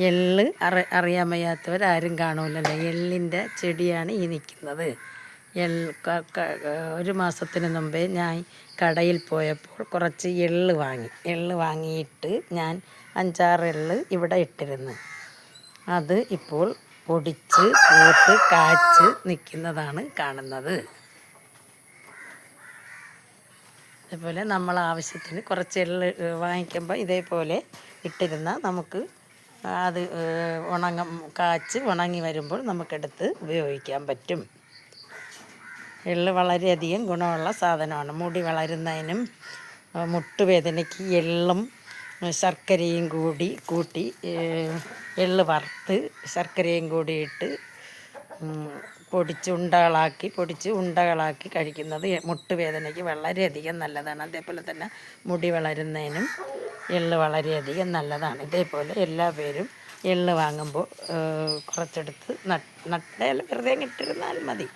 എള്ള് അറിയാൻ വയ്യാത്തവരാരും കാണൂലല്ലോ. എള്ളിൻ്റെ ചെടിയാണ് ഈ നിൽക്കുന്നത്. ഒരു മാസത്തിന് മുമ്പേ ഞാൻ കടയിൽ പോയപ്പോൾ കുറച്ച് എള്ള് വാങ്ങിയിട്ട് ഞാൻ 5-6 എള്ള് ഇവിടെ ഇട്ടിരുന്നു. അത് ഇപ്പോൾ പൊടിച്ച് പൂത്ത് കായ്ച്ച് നിൽക്കുന്നതാണ് കാണുന്നത്. അതേപോലെ നമ്മൾ ആവശ്യത്തിന് കുറച്ച് എള്ള് വാങ്ങിക്കുമ്പോൾ ഇതേപോലെ ഇട്ടിരുന്നാൽ നമുക്ക് അത് കായ്ച്ച് ഉണങ്ങി വരുമ്പോൾ നമുക്കെടുത്ത് ഉപയോഗിക്കാൻ പറ്റും. എള്ള് വളരെയധികം ഗുണമുള്ള സാധനമാണ്. മുടി വളരുന്നതിനും മുട്ടുവേദനയ്ക്ക് എള്ളും ശർക്കരയും കൂട്ടി എള്ള് വറുത്ത് ശർക്കരയും കൂടിയിട്ട് പൊടിച്ച് ഉണ്ടകളാക്കി കഴിക്കുന്നത് മുട്ടുവേദനയ്ക്ക് വളരെയധികം നല്ലതാണ്. അതേപോലെ തന്നെ മുടി വളരുന്നതിനും എള്ള് വളരെയധികം നല്ലതാണ്. ഇതേപോലെ എല്ലാ പേരും എള്ള് വാങ്ങുമ്പോൾ കുറച്ചെടുത്ത് നട്ടയിൽ വെറുതെ ഇട്ടിരുന്നാൽ മതി.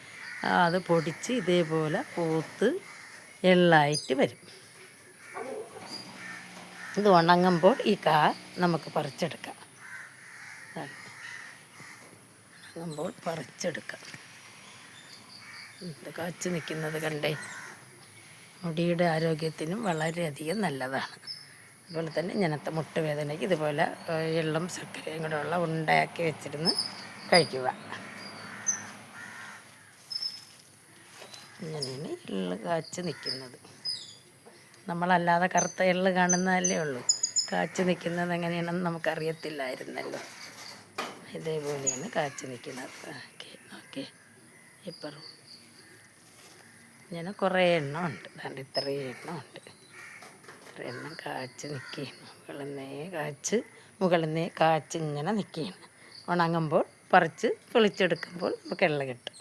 അത് പൊടിച്ച് ഇതേപോലെ പൂത്ത് എള്ളായിട്ട് വരും. ഇത് ഉണങ്ങുമ്പോൾ ഈ നമുക്ക് പറിച്ചെടുക്കാം. ഉണങ്ങുമ്പോൾ പറിച്ചെടുക്കാം. ഇത് കാച്ചു നിൽക്കുന്നത് കണ്ടേ. മുടിയുടെ ആരോഗ്യത്തിനും വളരെയധികം നല്ലതാണ്. അതുപോലെ തന്നെ ഇങ്ങനത്തെ മുട്ടുവേദനയ്ക്ക് ഇതുപോലെ എള്ളും ശർക്കരയും കൂടെ ഉള്ള ഉണ്ടയാക്കി വെച്ചിരുന്ന് കഴിക്കുക. ഇങ്ങനെയാണ് എള്ള് കാച്ചു നിൽക്കുന്നത്. നമ്മളല്ലാതെ കറുത്ത എള്ള് കാണുന്നതല്ലേ ഉള്ളൂ. കാച്ചു നിൽക്കുന്നത് എങ്ങനെയാണെന്ന് നമുക്കറിയത്തില്ലായിരുന്നല്ലോ. ഇതേപോലെയാണ് കാച്ചു നിൽക്കുന്നത്. ഓക്കെ ഇപ്പറും ഇങ്ങനെ കുറേ എണ്ണം ഉണ്ട്. അതുകൊണ്ട് ഇത്രയും എണ്ണം ഉണ്ട്. ഇത്ര എണ്ണം കാച്ച് നിൽക്കുകയാണ്. മുകളിൽ നിന്ന് കാച്ച് ഇങ്ങനെ നിൽക്കുകയാണ്. ഉണങ്ങുമ്പോൾ പറിച്ച് പൊളിച്ചെടുക്കുമ്പോൾ നമുക്ക് എള്ള് കിട്ടും.